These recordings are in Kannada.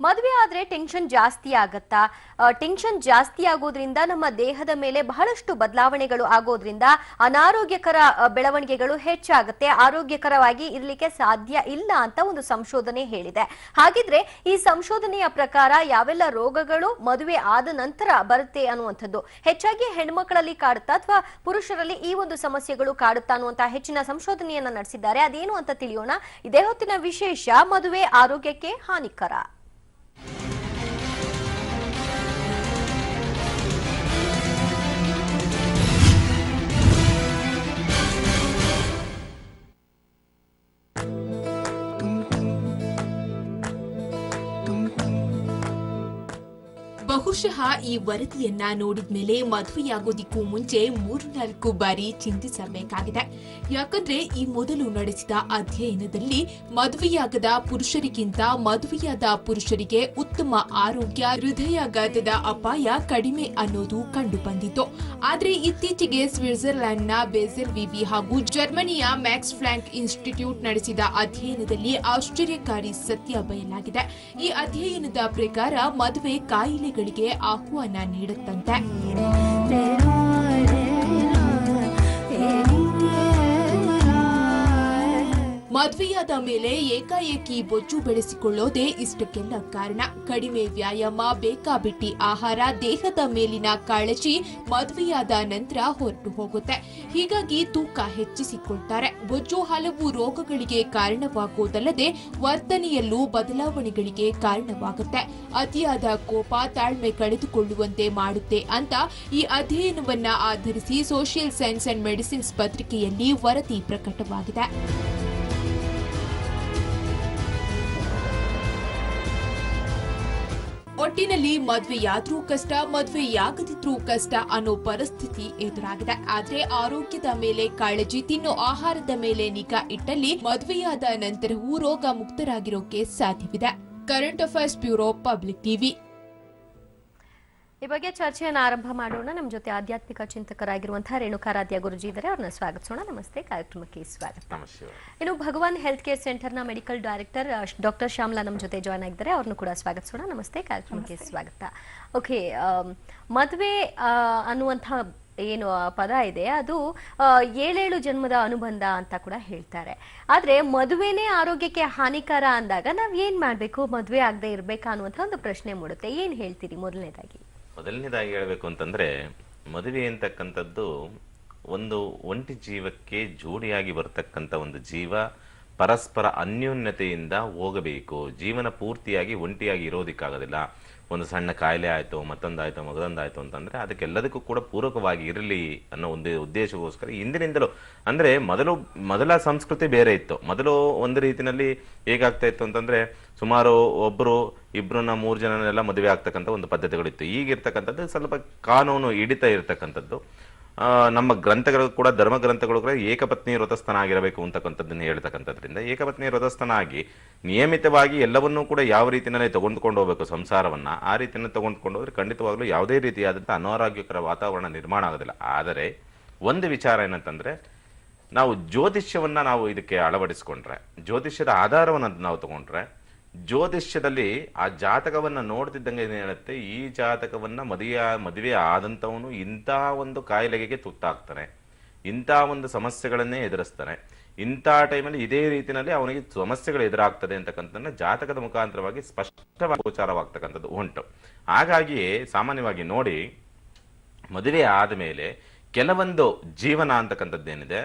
ಮದುವೆ ಆದ್ರೆ ಟೆನ್ಷನ್ ಜಾಸ್ತಿ ಆಗತ್ತಾ? ಟೆನ್ಷನ್ ಜಾಸ್ತಿ ಆಗೋದ್ರಿಂದ ನಮ್ಮ ದೇಹದ ಮೇಲೆ ಬಹಳಷ್ಟು ಬದಲಾವಣೆಗಳು ಆಗೋದ್ರಿಂದ ಅನಾರೋಗ್ಯಕರ ಬೆಳವಣಿಗೆಗಳು ಹೆಚ್ಚಾಗುತ್ತೆ, ಆರೋಗ್ಯಕರವಾಗಿ ಇರ್ಲಿಕ್ಕೆ ಸಾಧ್ಯ ಇಲ್ಲ ಅಂತ ಒಂದು ಸಂಶೋಧನೆ ಹೇಳಿದೆ. ಹಾಗಿದ್ರೆ ಈ ಸಂಶೋಧನೆಯ ಪ್ರಕಾರ ಯಾವೆಲ್ಲ ರೋಗಗಳು ಮದುವೆ ಆದ ನಂತರ ಬರುತ್ತೆ ಅನ್ನುವಂಥದ್ದು, ಹೆಚ್ಚಾಗಿ ಹೆಣ್ಮಕ್ಳಲ್ಲಿ ಕಾಡುತ್ತಾ ಅಥವಾ ಪುರುಷರಲ್ಲಿ ಈ ಒಂದು ಸಮಸ್ಯೆಗಳು ಕಾಡುತ್ತಾ ಅನ್ನುವಂತ ಹೆಚ್ಚಿನ ಸಂಶೋಧನೆಯನ್ನ ನಡೆಸಿದ್ದಾರೆ. ಅದೇನು ಅಂತ ತಿಳಿಯೋಣ. ಇದೇ ಹೊತ್ತಿನ ವಿಶೇಷ, ಮದುವೆ ಆರೋಗ್ಯಕ್ಕೆ ಹಾನಿಕರ. ಬಹುಶಃ ಈ ವರದಿಯನ್ನ ನೋಡಿದ್ಮೇಲೆ ಮದುವೆಯಾಗೋದಿಕ್ಕೂ ಮುಂಚೆ 3-4 ಬಾರಿ ಚಿಂತಿಸಬೇಕಾಗಿದೆ. ಯಾಕಂದ್ರೆ ಈ ಮೊದಲು ನಡೆಸಿದ ಅಧ್ಯಯನದಲ್ಲಿ ಮದುವೆಯಾಗದ ಪುರುಷರಿಗಿಂತ ಮದುವೆಯಾದ ಪುರುಷರಿಗೆ ಉತ್ತಮ ಆರೋಗ್ಯ, ಹೃದಯಾಘಾತದ ಅಪಾಯ ಕಡಿಮೆ ಅನ್ನೋದು ಕಂಡು ಬಂದಿತ್ತು. ಆದ್ರೆ ಇತ್ತೀಚೆಗೆ ಸ್ವಿಟ್ಜರ್ಲೆಂಡ್ನ ಬೇಸೆಲ್ ವಿವಿ ಹಾಗೂ ಜರ್ಮನಿಯ ಮ್ಯಾಕ್ಸ್ ಪ್ಲಾಂಕ್ ಇನ್ಸ್ಟಿಟ್ಯೂಟ್ ನಡೆಸಿದ ಅಧ್ಯಯನದಲ್ಲಿ ಆಶ್ಚರ್ಯಕಾರಿ ಸತ್ಯ ಬಯಲಾಗಿದೆ. ಈ ಅಧ್ಯಯನದ ಪ್ರಕಾರ ಮದುವೆ ಕಾಯಿಲೆಗಳಿಗೆ ಆಹ್ವಾನ ನೀಡುತ್ತಂತೆ. ಮದುವೆಯಾದ ಮೇಲೆ ಏಕಾಏಕಿ ಬೊಜ್ಜು ಬೆಳೆಸಿಕೊಳ್ಳೋದೇ ಇಷ್ಟಕ್ಕೆಲ್ಲ ಕಾರಣ. ಕಡಿಮೆ ವ್ಯಾಯಾಮ, ಬೇಕಾಬಿಟ್ಟಿ ಆಹಾರ, ದೇಹದ ಮೇಲಿನ ಕಾಳಜಿ ಮದುವೆಯಾದ ನಂತರ ಹೊರಟು ಹೋಗುತ್ತೆ. ಹೀಗಾಗಿ ತೂಕ ಹೆಚ್ಚಿಸಿಕೊಳ್ತಾರೆ. ಬೊಜ್ಜು ಹಲವು ರೋಗಗಳಿಗೆ ಕಾರಣವಾಗುವುದಲ್ಲದೆ ವರ್ತನೆಯಲ್ಲೂ ಬದಲಾವಣೆಗಳಿಗೆ ಕಾರಣವಾಗುತ್ತೆ. ಅತಿಯಾದ ಕೋಪ, ತಾಳ್ಮೆ ಕಳೆದುಕೊಳ್ಳುವಂತೆ ಮಾಡುತ್ತೆ ಅಂತ ಈ ಅಧ್ಯಯನವನ್ನ ಆಧರಿಸಿ ಸೋಷಿಯಲ್ ಸೈನ್ಸ್ ಅಂಡ್ ಮೆಡಿಸಿನ್ಸ್ ಪತ್ರಿಕೆಯಲ್ಲಿ ವರದಿ ಪ್ರಕಟವಾಗಿದೆ. ಒಟ್ಟಿನಲ್ಲಿ ಮದುವೆಯಾದ್ರೂ ಕಷ್ಟ, ಮದುವೆಯಾಗದಿದ್ರೂ ಕಷ್ಟ ಅನ್ನೋ ಪರಿಸ್ಥಿತಿ ಎದುರಾಗಿದೆ. ಆದ್ರೆ ಆರೋಗ್ಯದ ಮೇಲೆ ಕಾಳಜಿ, ತಿನ್ನೋ ಆಹಾರದ ಮೇಲೆ ನಿಗಾ ಇಟ್ಟಲ್ಲಿ ಮದುವೆಯಾದ ನಂತರವೂ ರೋಗ ಮುಕ್ತರಾಗಿರೋಕೆ ಸಾಧ್ಯವಿದೆ. Current affairs bureau, public TV. ಈ ಬಗ್ಗೆ ಚರ್ಚೆಯನ್ನು ಆರಂಭ ಮಾಡೋಣ. ನಮ್ಮ ಜೊತೆ ಆಧ್ಯಾತ್ಮಿಕ ಚಿಂತಕರಾಗಿರುವಂತಹ ರೇಣುಕಾರಾಧ್ಯ ಗುರುಜಿ ಇದ್ದಾರೆ, ಅವ್ರನ್ನ ಸ್ವಾಗತಿಸೋಣ. ನಮಸ್ತೆ, ಕಾರ್ಯಕ್ರಮಕ್ಕೆ ಸ್ವಾಗತ. ಇನ್ನು ಭಗವಾನ್ ಹೆಲ್ತ್ ಕೇರ್ ಸೆಂಟರ್ನ ಮೆಡಿಕಲ್ ಡೈರೆಕ್ಟರ್ ಡಾಕ್ಟರ್ ಶ್ಯಾಮಲಾ ನಮ್ಮ ಜೊತೆ ಜಾಯ್ನ್ ಆಗಿದ್ದಾರೆ, ಅವ್ರನ್ನು ಕೂಡ ಸ್ವಾಗತಿಸೋಣ. ನಮಸ್ತೆ, ಕಾರ್ಯಕ್ರಮಕ್ಕೆ ಸ್ವಾಗತ. ಓಕೆ, ಮದುವೆ ಅನ್ನುವಂತಹ ಏನು ಪದ ಇದೆ ಅದು 7 ಜನ್ಮದ ಅನುಬಂಧ ಅಂತ ಕೂಡ ಹೇಳ್ತಾರೆ. ಆದ್ರೆ ಮದುವೆನೇ ಆರೋಗ್ಯಕ್ಕೆ ಹಾನಿಕಾರ ಅಂದಾಗ ನಾವ್ ಏನ್ ಮಾಡ್ಬೇಕು, ಮದುವೆ ಆಗದೆ ಇರ್ಬೇಕಾ ಅನ್ನುವಂತ ಒಂದು ಪ್ರಶ್ನೆ ಮೂಡುತ್ತೆ. ಏನ್ ಹೇಳ್ತೀರಿ? ಮೊದಲನೇದಾಗಿ ಹೇಳ್ಬೇಕು ಅಂತಂದ್ರೆ, ಮದುವೆ ಅಂತಕ್ಕಂಥದ್ದು ಒಂದು ಒಂಟಿ ಜೀವಕ್ಕೆ ಜೋಡಿಯಾಗಿ ಬರ್ತಕ್ಕಂಥ ಒಂದು ಜೀವ, ಪರಸ್ಪರ ಅನ್ಯೋನ್ಯತೆಯಿಂದ ಹೋಗಬೇಕು. ಜೀವನ ಪೂರ್ತಿಯಾಗಿ ಒಂಟಿಯಾಗಿ ಇರೋದಿಕ್ಕಾಗೋದಿಲ್ಲ. ಒಂದು ಸಣ್ಣ ಕಾಯಿಲೆ ಆಯ್ತು, ಮತ್ತೊಂದಾಯ್ತು, ಮಗದೊಂದಾಯ್ತು ಅಂತಂದ್ರೆ ಅದಕ್ಕೆಲ್ಲದಕ್ಕೂ ಕೂಡ ಪೂರಕವಾಗಿ ಇರಲಿ ಅನ್ನೋ ಒಂದು ಉದ್ದೇಶಕ್ಕೋಸ್ಕರ ಹಿಂದಿನಿಂದಲೂ ಅಂದ್ರೆ ಮೊದಲ ಸಂಸ್ಕೃತಿ ಬೇರೆ ಇತ್ತು. ಮೊದಲು ಒಂದು ರೀತಿನಲ್ಲಿ ಹೇಗಾಗ್ತಾ ಇತ್ತು ಅಂತಂದ್ರೆ, ಸುಮಾರು 1, 2, 3 ಜನನೆಲ್ಲ ಮದುವೆ ಆಗ್ತಕ್ಕಂಥ ಒಂದು ಪದ್ಧತಿಗಳಿತ್ತು. ಈಗಿರ್ತಕ್ಕಂಥದ್ದು ಸ್ವಲ್ಪ ಕಾನೂನು ಹಿಡಿತ ಇರ್ತಕ್ಕಂಥದ್ದು. ನಮ್ಮ ಗ್ರಂಥಗಳು ಕೂಡ, ಧರ್ಮ ಗ್ರಂಥಗಳು ಕೂಡ ಏಕಪತ್ನಿ ವ್ರತಸ್ಥನ ಆಗಿರಬೇಕು ಅಂತಕ್ಕಂಥದ್ದನ್ನು ಹೇಳ್ತಕ್ಕಂಥದ್ರಿಂದ ಏಕಪತ್ನಿ ವ್ರತಸ್ಥನಾಗಿ ನಿಯಮಿತವಾಗಿ ಎಲ್ಲವನ್ನೂ ಕೂಡ ಯಾವ ರೀತಿಯಲ್ಲಿ ತಗೊಂಡ್ಕೊಂಡು ಹೋಗ್ಬೇಕು ಸಂಸಾರವನ್ನ, ಆ ರೀತಿಯನ್ನು ತಗೊಂಡ್ಕೊಂಡು ಹೋದ್ರೆ ಖಂಡಿತವಾಗ್ಲೂ ಯಾವುದೇ ರೀತಿಯಾದಂತಹ ಅನಾರೋಗ್ಯಕರ ವಾತಾವರಣ ನಿರ್ಮಾಣ ಆಗೋದಿಲ್ಲ. ಆದರೆ ಒಂದು ವಿಚಾರ ಏನಂತಂದ್ರೆ, ನಾವು ಜ್ಯೋತಿಷ್ಯವನ್ನ ನಾವು ಇದಕ್ಕೆ ಅಳವಡಿಸ್ಕೊಂಡ್ರೆ, ಜ್ಯೋತಿಷ್ಯದ ಆಧಾರವನ್ನು ನಾವು ತಗೊಂಡ್ರೆ, ಜ್ಯೋತಿಷ್ಯದಲ್ಲಿ ಆ ಜಾತಕವನ್ನ ನೋಡ್ತಿದ್ದಂಗೆ ಏನ್ ಹೇಳುತ್ತೆ, ಈ ಜಾತಕವನ್ನ ಮದುವೆ ಆದಂತವನು ಇಂಥ ಒಂದು ಕಾಯಿಲೆಗೆ ತುತ್ತಾಗ್ತಾನೆ, ಇಂಥ ಒಂದು ಸಮಸ್ಯೆಗಳನ್ನೇ ಎದುರಿಸ್ತಾನೆ, ಇಂಥ ಟೈಮಲ್ಲಿ ಇದೇ ರೀತಿಯಲ್ಲಿ ಅವನಿಗೆ ಸಮಸ್ಯೆಗಳು ಎದುರಾಗ್ತದೆ ಅಂತಕ್ಕಂಥದ್ದನ್ನ ಜಾತಕದ ಮುಖಾಂತರವಾಗಿ ಸ್ಪಷ್ಟವಾಗಿ ಗೋಚಾರವಾಗ್ತಕ್ಕಂಥದ್ದು ಉಂಟು. ಹಾಗಾಗಿಯೇ ಸಾಮಾನ್ಯವಾಗಿ ನೋಡಿ, ಮದುವೆ ಆದ ಮೇಲೆ ಕೆಲವೊಂದು ಜೀವನ ಅಂತಕ್ಕಂಥದ್ದೇನಿದೆ,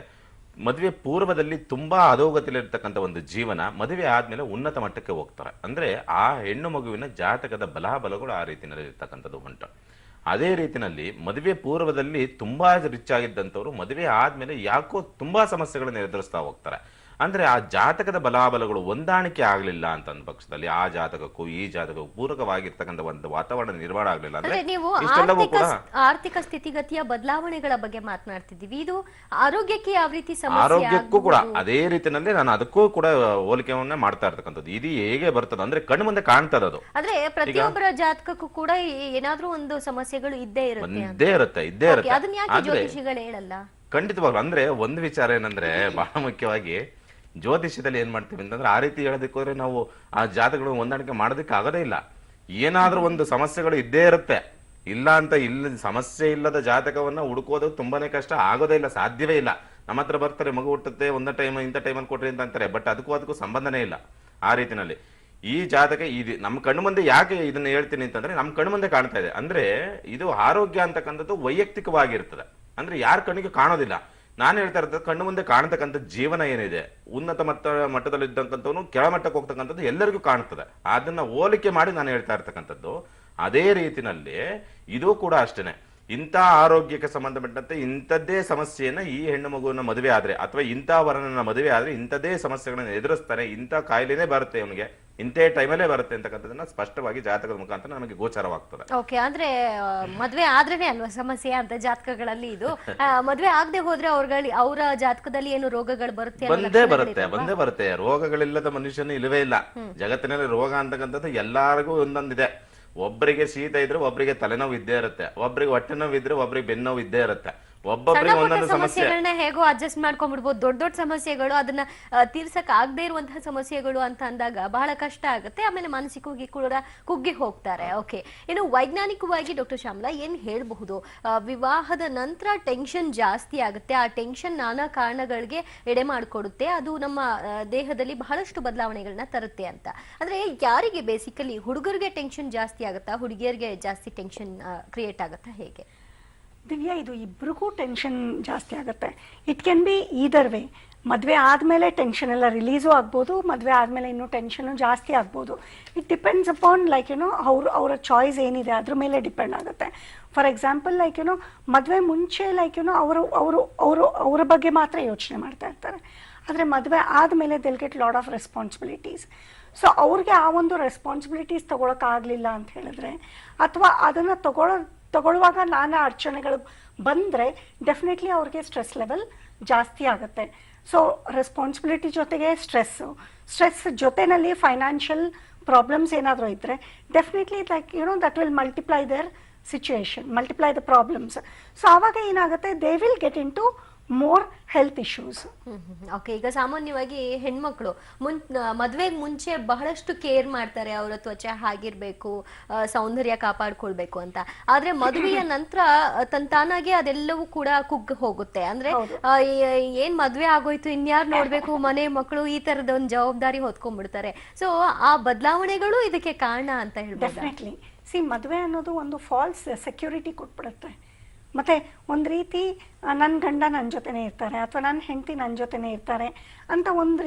ಮದುವೆ ಪೂರ್ವದಲ್ಲಿ ತುಂಬಾ ಅಧೋಗತಿಲಿರ್ತಕ್ಕಂಥ ಒಂದು ಜೀವನ ಮದುವೆ ಆದ್ಮೇಲೆ ಉನ್ನತ ಮಟ್ಟಕ್ಕೆ ಹೋಗ್ತಾರೆ. ಅಂದ್ರೆ ಆ ಹೆಣ್ಣು ಮಗುವಿನ ಜಾತಕದ ಬಲಾಬಲಗಳು ಆ ರೀತಿಯಲ್ಲಿ ಇರ್ತಕ್ಕಂಥದ್ದು ಉಂಟು. ಅದೇ ರೀತಿಯಲ್ಲಿ ಮದುವೆ ಪೂರ್ವದಲ್ಲಿ ತುಂಬಾ ರಿಚ್ ಆಗಿದ್ದಂಥವ್ರು ಮದುವೆ ಆದ್ಮೇಲೆ ಯಾಕೋ ತುಂಬಾ ಸಮಸ್ಯೆಗಳನ್ನು ಎದುರಿಸ್ತಾ ಹೋಗ್ತಾರೆ. ಅಂದ್ರೆ ಆ ಜಾತಕದ ಬಲಾಬಲಗಳು ಹೊಂದಾಣಿಕೆ ಆಗ್ಲಿಲ್ಲ ಅಂತ ಅಂದ ಪಕ್ಷದಲ್ಲಿ ಆ ಜಾತಕಕ್ಕೂ ಈ ಜಾತಕಕ್ಕೂ ಪೂರಕವಾಗಿರ್ತಕ್ಕಂಥ ಒಂದು ವಾತಾವರಣ ನಿರ್ಮಾಣ ಆಗ್ಲಿಲ್ಲ ಅಂದ್ರೆ ನೀವು ಆರ್ಥಿಕ ಸ್ಥಿತಿಗತಿಯ ಬದಲಾವಣೆಗಳ ಬಗ್ಗೆ ಮಾತನಾಡ್ತಿದ್ದೀವಿ. ಇದು ಆರೋಗ್ಯಕ್ಕೆ ಯಾವ ರೀತಿ ಸಮಸ್ಯೆ? ಆರೋಗ್ಯಕ್ಕೂ ಕೂಡ ಅದೇ ರೀತಿಯಲ್ಲಿ ನಾನು ಅದಕ್ಕೂ ಕೂಡ ಹೋಲಿಕೆಯನ್ನ ಮಾಡ್ತಾ ಇರ್ತಕ್ಕಂಥದ್ದು. ಇದು ಹೇಗೆ ಬರ್ತದೆ ಅಂದ್ರೆ ಕಣ್ಣು ಮುಂದೆ ಕಾಣ್ತದ ಅದು. ಅಂದ್ರೆ ಪ್ರತಿಯೊಬ್ಬರ ಜಾತಕಕ್ಕೂ ಕೂಡ ಏನಾದ್ರೂ ಒಂದು ಸಮಸ್ಯೆಗಳು ಇದ್ದೇ ಇರುತ್ತೆ. ಅದನ್ನ ಯಾಕೆ ಜ್ಯೋತಿಷಿಗಳು ಹೇಳಲ್ಲ? ಖಂಡಿತವಾಗ್ಲು ಅಂದ್ರೆ ಒಂದು ವಿಚಾರ ಏನಂದ್ರೆ, ಬಹಳ ಮುಖ್ಯವಾಗಿ ಜ್ಯೋತಿಷ್ಯದಲ್ಲಿ ಏನ್ ಮಾಡ್ತೀವಿ ಅಂತಂದ್ರೆ ಆ ರೀತಿ ಹೇಳೋದಕ್ಕೆ ಹೋದ್ರೆ ನಾವು ಆ ಜಾತಕಗಳು ಹೊಂದಾಣಿಕೆ ಮಾಡೋದಕ್ಕೆ ಆಗೋದೇ ಇಲ್ಲ. ಏನಾದ್ರೂ ಒಂದು ಸಮಸ್ಯೆಗಳು ಇದ್ದೇ ಇರುತ್ತೆ. ಇಲ್ಲ ಅಂತ ಇಲ್ಲ, ಸಮಸ್ಯೆ ಇಲ್ಲದ ಜಾತಕವನ್ನ ಹುಡುಕೋದು ತುಂಬಾನೇ ಕಷ್ಟ, ಆಗೋದೇ ಇಲ್ಲ, ಸಾಧ್ಯವೇ ಇಲ್ಲ. ನಮ್ಮ ಹತ್ರ ಬರ್ತಾರೆ, ಮಗು ಹುಟ್ಟುತ್ತೆ, ಒಂದ ಟೈಮ್ ಇಂಥ ಟೈಮಲ್ಲಿ ಕೊಟ್ರಿ ಅಂತ ಅಂತಾರೆ, ಬಟ್ ಅದಕ್ಕೂ ಸಂಬಂಧನೇ ಇಲ್ಲ. ಆ ರೀತಿನಲ್ಲಿ ಈ ಜಾತಕ ಇದು ನಮ್ಮ ಕಣ್ಣು ಮುಂದೆ ಯಾಕೆ ಇದನ್ನ ಹೇಳ್ತೀನಿ ಅಂತಂದ್ರೆ ನಮ್ಮ ಕಣ್ಣು ಮುಂದೆ ಕಾಣ್ತಾ ಇದೆ. ಅಂದ್ರೆ ಇದು ಆರೋಗ್ಯ ಅಂತಕ್ಕಂಥದ್ದು ವೈಯಕ್ತಿಕವಾಗಿರ್ತದೆ, ಅಂದ್ರೆ ಯಾರ ಕಣ್ಣಿಗೆ ಕಾಣೋದಿಲ್ಲ. ನಾನು ಹೇಳ್ತಾ ಇರ್ತದೆ ಕಣ್ಣು ಮುಂದೆ ಕಾಣತಕ್ಕಂಥ ಜೀವನ ಏನಿದೆ, ಉನ್ನತ ಮಟ್ಟದಲ್ಲಿ ಇದ್ದಂಥವನು ಕೆಳಮಟ್ಟಕ್ಕೆ ಹೋಗ್ತಕ್ಕಂಥದ್ದು ಎಲ್ಲರಿಗೂ ಕಾಣ್ತದೆ. ಅದನ್ನ ಹೋಲಿಕೆ ಮಾಡಿ ನಾನು ಹೇಳ್ತಾ ಇರ್ತಕ್ಕಂಥದ್ದು. ಅದೇ ರೀತಿನಲ್ಲಿ ಇದು ಕೂಡ ಅಷ್ಟೇನೆ. ಇಂಥ ಆರೋಗ್ಯಕ್ಕೆ ಸಂಬಂಧಪಟ್ಟಂತೆ ಇಂಥದ್ದೇ ಸಮಸ್ಯೆಯನ್ನ ಈ ಹೆಣ್ಣು ಮಗುವನ್ನ ಮದುವೆ ಆದ್ರೆ ಅಥವಾ ಇಂಥ ವರನನ್ನ ಮದುವೆ ಆದ್ರೆ ಇಂಥದ್ದೇ ಸಮಸ್ಯೆಗಳನ್ನ ಎದುರಿಸ್ತಾನೆ, ಇಂಥ ಕಾಯಿಲೆನೇ ಬರುತ್ತೆ ಅವನಿಗೆ, ಇಂಥೇ ಟೈಮಲ್ಲೇ ಬರುತ್ತೆ ಅಂತಕ್ಕಂಥದನ್ನ ಸ್ಪಷ್ಟವಾಗಿ ಜಾತಕದ ಮುಖಾಂತರ ನಮಗೆ ಗೋಚರವಾಗ್ತದೆ. ಓಕೆ, ಅಂದ್ರೆ ಮದ್ವೆ ಆದ್ರೇನೆ ಅಲ್ವಾ ಸಮಸ್ಯೆ ಅಂತ ಜಾತಕಗಳಲ್ಲಿ ಇದು. ಮದ್ವೆ ಆಗದೆ ಹೋದ್ರೆ ಅವರ ಜಾತಕದಲ್ಲಿ ಏನು ರೋಗಗಳು ಬರುತ್ತೆ? ಬಂದೇ ಬರುತ್ತೆ. ರೋಗಗಳಿಲ್ಲದ ಮನುಷ್ಯನ ಇಲ್ಲವೇ ಇಲ್ಲ ಜಗತ್ತಿನಲ್ಲಿ. ರೋಗ ಅಂತಕ್ಕಂಥದ್ದು ಎಲ್ಲಾರಿಗೂ ಒಂದೊಂದಿದೆ. ಒಬ್ಬರಿಗೆ ಶೀತ ಇದ್ರೆ ಒಬ್ಬರಿಗೆ ತಲೆನೋವು ಇದ್ದೇ ಇರುತ್ತೆ, ಒಬ್ಬರಿಗೆ ಹೊಟ್ಟೆ ನೋವು ಇದ್ರೆ ಒಬ್ಬರಿಗೆ ಬೆನ್ನೋವು ಇದ್ದೇ ಇರುತ್ತೆ. ಒಬ್ಬೊಬ್ಬರಿಗೆ ಒಂದೊಂದು ಸಮಸ್ಯೆಗಳನ್ನ ಹೇಗೋ ಅಡ್ಜಸ್ಟ್ ಮಾಡ್ಕೊಂಡ್ಬಿಡ್ಬೋದು. ದೊಡ್ಡ ದೊಡ್ಡ ಸಮಸ್ಯೆಗಳು ಅದನ್ನ ತೀರ್ಸಕ್ ಆಗದೆ ಇರುವಂತಹ ಸಮಸ್ಯೆಗಳು ಅಂತ ಅಂದಾಗ ಬಹಳ ಕಷ್ಟ ಆಗುತ್ತೆ. ಆಮೇಲೆ ಮಾನಸಿಕವಾಗಿ ಕೂಡ ಕುಗ್ಗಿ ಹೋಗ್ತಾರೆ. ಓಕೆ, ಇನ್ನು ವೈಜ್ಞಾನಿಕವಾಗಿ ಡಾಕ್ಟರ್ ಶ್ಯಾಮಲಾ ಏನ್ ಹೇಳ್ಬಹುದು? ವಿವಾಹದ ನಂತರ ಟೆನ್ಷನ್ ಜಾಸ್ತಿ ಆಗುತ್ತೆ. ಆ ಟೆನ್ಷನ್ ನಾನಾ ಕಾರಣಗಳಿಗೆ ಎಡೆ ಮಾಡಿಕೊಡುತ್ತೆ. ಅದು ನಮ್ಮ ದೇಹದಲ್ಲಿ ಬಹಳಷ್ಟು ಬದಲಾವಣೆಗಳನ್ನ ತರುತ್ತೆ ಅಂತ. ಅಂದ್ರೆ ಯಾರಿಗೆ ಬೇಸಿಕಲಿ ಹುಡುಗರಿಗೆ ಟೆನ್ಷನ್ ಜಾಸ್ತಿ ಆಗುತ್ತಾ, ಹುಡುಗಿಯರಿಗೆ ಜಾಸ್ತಿ ಟೆನ್ಷನ್ ಕ್ರಿಯೇಟ್ ಆಗುತ್ತಾ, ಹೇಗೆ? ದಿವ್ಯಾ, ಇದು ಇಬ್ರಿಗೂ ಟೆನ್ಷನ್ ಜಾಸ್ತಿ ಆಗುತ್ತೆ. It can be either way. ಮದುವೆ ಆದಮೇಲೆ ಟೆನ್ಷನ್ ಎಲ್ಲ ರಿಲೀಸು ಆಗ್ಬೋದು, ಮದುವೆ ಆದಮೇಲೆ ಇನ್ನೂ ಟೆನ್ಷನು ಜಾಸ್ತಿ ಆಗ್ಬೋದು. ಇಟ್ ಡಿಪೆಂಡ್ಸ್ ಅಪಾನ್ ಅವರ ಚಾಯ್ಸ್ ಏನಿದೆ ಅದ್ರ ಮೇಲೆ ಡಿಪೆಂಡ್ ಆಗುತ್ತೆ. ಫಾರ್ ಎಕ್ಸಾಂಪಲ್ ಮದುವೆ ಮುಂಚೆ ಅವರ ಬಗ್ಗೆ ಮಾತ್ರ ಯೋಚನೆ ಮಾಡ್ತಾ ಇರ್ತಾರೆ. ಆದರೆ ಮದುವೆ ಆದಮೇಲೆ they'll get lot of responsibilities. So ಅವ್ರಿಗೆ ಆ ಒಂದು ರೆಸ್ಪಾನ್ಸಿಬಿಲಿಟೀಸ್ ತೊಗೊಳಕ್ಕಾಗಲಿಲ್ಲ ಅಂತ ಹೇಳಿದ್ರೆ, ಅಥವಾ ಅದನ್ನು ತಗೊಳ್ಳುವಾಗ ನಾನಾ ಅಡಚಣೆಗಳು ಬಂದರೆ ಡೆಫಿನೆಟ್ಲಿ ಅವ್ರಿಗೆ ಸ್ಟ್ರೆಸ್ ಲೆವೆಲ್ ಜಾಸ್ತಿ ಆಗುತ್ತೆ. ಸೊ ರೆಸ್ಪಾನ್ಸಿಬಿಲಿಟಿ ಜೊತೆಗೆ ಸ್ಟ್ರೆಸ್ ಜೊತೆಯಲ್ಲಿ ಫೈನಾನ್ಷಿಯಲ್ ಪ್ರಾಬ್ಲಮ್ಸ್ ಏನಾದರೂ ಇದ್ದರೆ definitely that will multiply their situation, multiply the problems. So ಆವಾಗ ಏನಾಗುತ್ತೆ, they will get into more health issues. Okay, ಈಗ ಸಾಮಾನ್ಯವಾಗಿ ಹೆಣ್ಮಕ್ಳು ಮದುವೆಗೆ ಮುಂಚೆ ಬಹಳಷ್ಟು ಕೇರ್ ಮಾಡ್ತಾರೆ, ಅವರ ತ್ವಚೆ ಹಾಗಿರ್ಬೇಕು, ಸೌಂದರ್ಯ ಕಾಪಾಡ್ಕೊಳ್ಬೇಕು ಅಂತ. ಆದ್ರೆ ಮದುವೆಯ ನಂತರ ತಾನಾಗೆ ಅದೆಲ್ಲವೂ ಕೂಡ ಕುಗ್ಗ ಹೋಗುತ್ತೆ. ಅಂದ್ರೆ ಏನ್ ಮದ್ವೆ ಆಗೋಯ್ತು, ಇನ್ಯಾರು ನೋಡ್ಬೇಕು, ಮನೆ ಮಕ್ಕಳು, ಈ ತರದ ಒಂದು ಜವಾಬ್ದಾರಿ ಹೊತ್ಕೊಂಡ್ಬಿಡ್ತಾರೆ. ಸೊ ಆ ಬದಲಾವಣೆಗಳು ಇದಕ್ಕೆ ಕಾರಣ ಅಂತ ಹೇಳ್ಬೋದು. ಡೆಫಿನೆಟ್ಲಿ. ಮದುವೆ ಅನ್ನೋದು ಒಂದು ಫಾಲ್ಸ್ ಸೆಕ್ಯೂರಿಟಿ ಕೊಟ್ಬಿಡುತ್ತೆ. ಮತ್ತು ಒಂದು ರೀತಿ ನನ್ನ ಗಂಡ ನನ್ನ ಜೊತೆನೇ ಇರ್ತಾರೆ ಅಥವಾ ನನ್ನ ಹೆಂಡತಿ ನನ್ನ ಜೊತೆನೇ ಇರ್ತಾರೆ ಅಂತ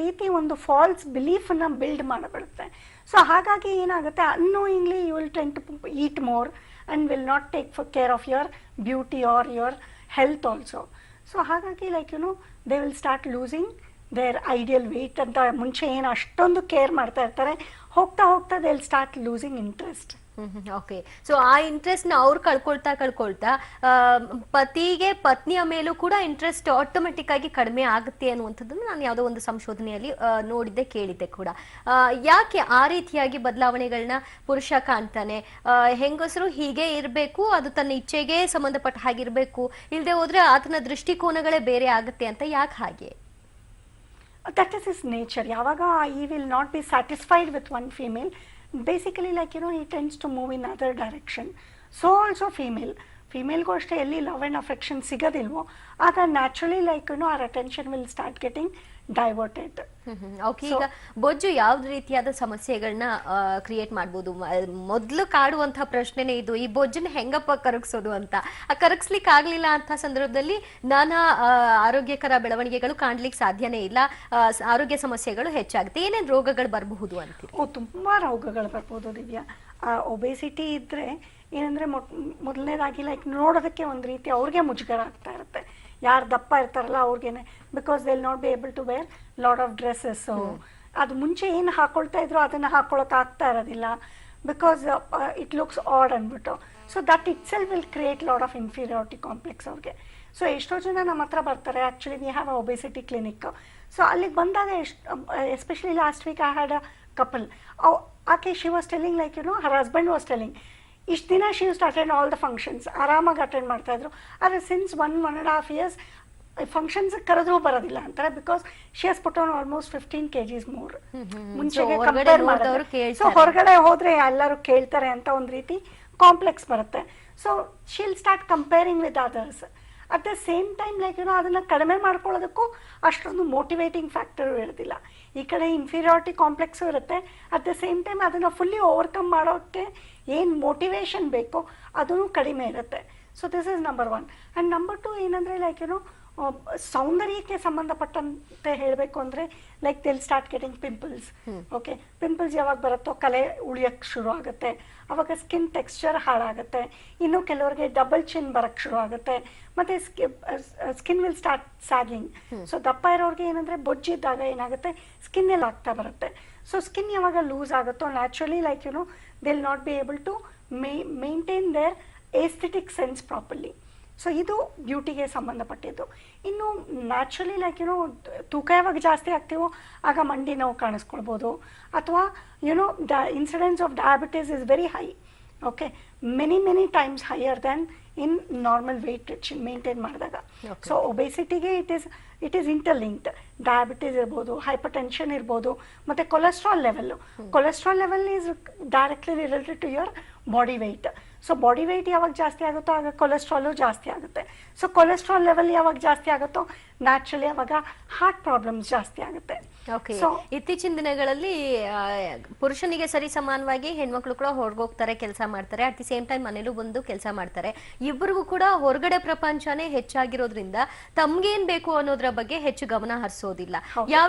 ಒಂದು ಫಾಲ್ಸ್ ಬಿಲೀಫನ್ನು ಬಿಲ್ಡ್ ಮಾಡಿಬಿಡುತ್ತೆ. ಸೊ ಹಾಗಾಗಿ ಏನಾಗುತ್ತೆ, annoyingly you will tend to eat more and will not take care of your beauty or your health also. So ಹಾಗಾಗಿ they will start losing their ideal weight ಅಂತ ಮುಂಚೆ ಏನು ಅಷ್ಟೊಂದು ಕೇರ್ ಮಾಡ್ತಾ ಇರ್ತಾರೆ, ಹೋಗ್ತಾ they will start losing interest. Okay, so ಆ ಇಂಟ್ರೆಸ್ಟ್ ನ ಅವ್ರು ಕಳ್ಕೊಳ್ತಾ ಪತಿಗೆ ಪತ್ನಿಯ ಮೇಲೂ ಕೂಡ ಇಂಟ್ರೆಸ್ಟ್ ಆಟೋಮೆಟಿಕ್ ಆಗಿ ಕಡಿಮೆ ಆಗುತ್ತೆ ಅನ್ನುವಂಥದ್ದನ್ನು ನಾನು ಯಾವುದೋ ಒಂದು ಸಂಶೋಧನೆಯಲ್ಲಿ ನೋಡಿದ್ದೆ, ಕೇಳಿದ್ದೆ ಕೂಡ. ಯಾಕೆ ಆ ರೀತಿಯಾಗಿ ಬದಲಾವಣೆಗಳನ್ನ ಪುರುಷ ಕಾಣ್ತಾನೆ? ಹೆಂಗಸರು ಹೀಗೆ ಇರಬೇಕು, ಅದು ತನ್ನ ಇಚ್ಛೆಗೆ ಸಂಬಂಧಪಟ್ಟ ಹಾಗಿರ್ಬೇಕು, ಇಲ್ಲದೆ ಹೋದ್ರೆ ಆತನ ದೃಷ್ಟಿಕೋನಗಳೇ ಬೇರೆ ಆಗುತ್ತೆ ಅಂತ ಯಾಕೆ ಹಾಗೆ? That is his nature. ಯಾವಾಗ he will not be satisfied with one female, basically he tends to move in other direction. So also femaleಗೂ ಅಷ್ಟೇ ಎಲ್ಲಿ ಲವ್ ಆ್ಯಂಡ್ ಅಫೆಕ್ಷನ್ ಸಿಗೋದಿಲ್ವೋ ಆಗ naturally our attention will start getting diverted. Okay, ಈಗ ಬೊಜ್ಜು ಯಾವ್ದು ರೀತಿಯಾದ ಸಮಸ್ಯೆಗಳನ್ನ ಕ್ರಿಯೇಟ್ ಮಾಡ್ಬೋದು? ಮೊದಲು ಕಾಡುವಂತಹ ಪ್ರಶ್ನೆನೇ ಇದು, ಈ ಬೊಜ್ಜನ್ನ ಹೆಂಗಪ್ಪ ಕರಗಿಸೋದು ಅಂತ. ಆ ಕರಗಿಸ್ಲಿಕ್ಕೆ ಆಗ್ಲಿಲ್ಲ ಅಂತ ಸಂದರ್ಭದಲ್ಲಿ ನಾನಾ ಆರೋಗ್ಯಕರ ಬೆಳವಣಿಗೆಗಳು ಕಾಣ್ಲಿಕ್ಕೆ ಸಾಧ್ಯನೇ ಇಲ್ಲ, ಆರೋಗ್ಯ ಸಮಸ್ಯೆಗಳು ಹೆಚ್ಚಾಗುತ್ತೆ. ಏನೇನು ರೋಗಗಳು ಬರಬಹುದು ಅಂತೀರಿ? ತುಂಬಾ ರೋಗಗಳು ಬರ್ಬೋದು ದಿವ್ಯಾ. ಒಬೆಸಿಟಿ ಇದ್ರೆ ಏನಂದ್ರೆ ಮೊದಲನೇದಾಗಿ ನೋಡೋದಕ್ಕೆ ಒಂದು ರೀತಿ ಅವ್ರಿಗೆ ಮುಜುಗರ ಆಗ್ತಾ ಇರುತ್ತೆ. ಯಾರು ದಪ್ಪ ಇರ್ತಾರಲ್ಲ ಅವ್ರಿಗೇನೆ, because they will not be able to wear lot of dresses. ಅದು ಮುಂಚೆ ಏನು ಹಾಕೊಳ್ತಾ ಇದ್ರು ಅದನ್ನು ಹಾಕೊಳಕ್ಕೆ ಆಗ್ತಾ ಇರೋದಿಲ್ಲ, ಬಿಕಾಸ್ ಇಟ್ ಲುಕ್ಸ್ ಆಡ್ ಅಂದ್ಬಿಟ್ಟು. So that itself will create lot of inferiority complex ಅವ್ರಿಗೆ. ಸೊ ಎಷ್ಟೋ ಜನ ನಮ್ಮ ಹತ್ರ ಬರ್ತಾರೆ, actually we have a obesity clinic. So ಅಲ್ಲಿಗೆ ಬಂದಾಗ especially last week I had a couple. ಆಕೆ she was telling her husband was telling ಇಷ್ಟು ದಿನ she use to attend all the functions, ಆರಾಮಾಗಿ ಅಟೆಂಡ್ ಮಾಡ್ತಾಯಿದ್ರು. ಆದರೆ ಸಿನ್ಸ್ 1.5 years ಫಂಕ್ಷನ್ಸ್ ಕರೆದ್ರೂ ಬರೋದಿಲ್ಲ ಅಂತಾರೆ because she has put on almost 15 kgs more ಮುಂಚೆಗೆ ಹೊರ್ಗಡೆ ಕಂಪೇರ್ ನೋಡ್ದವ್ರು ಮಾಡಿದ್ರೆ. ಸೊ ಕೇಳ್ತಾರೆ. ಹೊರಗಡೆ ಹೋದ್ರೆ ಎಲ್ಲರೂ ಕೇಳ್ತಾರೆ ಅಂತ ಒಂದು ರೀತಿ ಕಾಂಪ್ಲೆಕ್ಸ್ ಬರುತ್ತೆ. So she'll start comparing with others. At the same time like ಅದನ್ನ ಕಡಿಮೆ ಮಾಡ್ಕೊಳ್ಳೋದಕ್ಕೂ ಅಷ್ಟೊಂದು ಮೋಟಿವೇಟಿಂಗ್ ಫ್ಯಾಕ್ಟರು ಇರೋದಿಲ್ಲ. ಈ ಕಡೆ ಇನ್ಫೀರಿಯಾರಿಟಿ ಕಾಂಪ್ಲೆಕ್ಸು ಇರುತ್ತೆ, ಅಟ್ ದ ಸೇಮ್ ಟೈಮ್ ಅದನ್ನು ಫುಲ್ಲಿ ಓವರ್ಕಮ್ ಮಾಡೋಕ್ಕೆ ಏನು ಮೋಟಿವೇಶನ್ ಬೇಕೋ ಅದೂ ಕಡಿಮೆ ಇರುತ್ತೆ. So this is number 1. And number 2 ಏನಂದರೆ ಲೈಕ್ ಸೌಂದರ್ಯಕ್ಕೆ ಸಂಬಂಧಪಟ್ಟಂತೆ ಹೇಳಬೇಕು ಅಂದರೆ like they'll start getting pimples. Okay, pimples ಯಾವಾಗ ಬರುತ್ತೋ ಕಲೆ ಉಳಿಯೋಕ್ಕೆ ಶುರು ಆಗುತ್ತೆ, ಅವಾಗ ಸ್ಕಿನ್ ಟೆಕ್ಸ್ಚರ್ ಹಾಳಾಗುತ್ತೆ. ಇನ್ನು ಕೆಲವರಿಗೆ ಡಬಲ್ ಚಿನ್ ಬರೋಕ್ಕೆ ಶುರು ಆಗುತ್ತೆ, ಮತ್ತು skin will start sagging. So ದಪ್ಪ ಇರೋರಿಗೆ ಏನಂದರೆ ಬೊಜ್ಜಿದ್ದಾಗ ಏನಾಗುತ್ತೆ, ಸ್ಕಿನ್ ಎಲ್ಲ ಆಗ್ತಾ ಬರುತ್ತೆ. ಸೊ ಸ್ಕಿನ್ ಯಾವಾಗ ಲೂಸ್ ಆಗುತ್ತೋ naturally like they'll not be able to maintain their aesthetic sense properly. So ಇದು ಬ್ಯೂಟಿಗೆ ಸಂಬಂಧಪಟ್ಟಿದ್ದು. ಇನ್ನು ನ್ಯಾಚುರಲಿ ಲೈಕ್ ತೂಕ ಯಾವಾಗ ಜಾಸ್ತಿ ಆಗ್ತೀವೋ ಆಗ ಮಂಡಿ ನೋವು ಕಾಣಿಸ್ಕೊಳ್ಬೋದು, ಅಥವಾ the incidence of diabetes is very high. Okay, many times higher than in normal weight maintain ಮಾಡಿದಾಗ. ಸೊ ಒಬೆಸಿಟಿಗೆ ಇಟ್ ಈಸ್ ಇಂಟರ್ಲಿಂಕ್ಡ್. ಡಯಾಬಿಟೀಸ್ ಇರ್ಬೋದು, ಹೈಪರ್ ಟೆನ್ಷನ್ ಇರ್ಬೋದು, ಮತ್ತು cholesterol level is directly related to your body weight. So body weight ಯಾವಾಗ ಜಾಸ್ತಿ ಆಗುತ್ತೋ ಆಗ ಕೊಲೆಸ್ಟ್ರಾಲು ಜಾಸ್ತಿ ಆಗುತ್ತೆ. ಸೊ ಕೊಲೆಸ್ಟ್ರಾಲ್ ಲೆವೆಲ್ ಯಾವಾಗ ಜಾಸ್ತಿ ಆಗುತ್ತೋ ನ್ಯಾಚುರಲಿ ಅವಾಗ ಹಾರ್ಟ್ ಪ್ರಾಬ್ಲಮ್ಸ್ ಜಾಸ್ತಿ ಆಗುತ್ತೆ. ಓಕೆ, ಇತ್ತೀಚಿನ ದಿನಗಳಲ್ಲಿ ಪುರುಷನಿಗೆ ಸರಿ ಸಮಾನವಾಗಿ ಹೆಣ್ಮಕ್ಳು ಕೂಡ ಹೊರಗೋಗ್ತಾರೆ, ಕೆಲಸ ಮಾಡ್ತಾರೆ, ಅಟ್ ದಿ ಸೇಮ್ ಟೈಮ್ ಮನೇಲೂ ಬಂದು ಕೆಲಸ ಮಾಡ್ತಾರೆ. ಇಬ್ಬರಿಗೂ ಕೂಡ ಹೊರಗಡೆ ಪ್ರಪಂಚನೇ ಹೆಚ್ಚಾಗಿರೋದ್ರಿಂದ ತಮ್ಗೇನ್ ಬೇಕು ಅನ್ನೋದ್ರ ಬಗ್ಗೆ ಹೆಚ್ಚು ಗಮನ ಹರಿಸೋದಿಲ್ಲ. ಯಾವ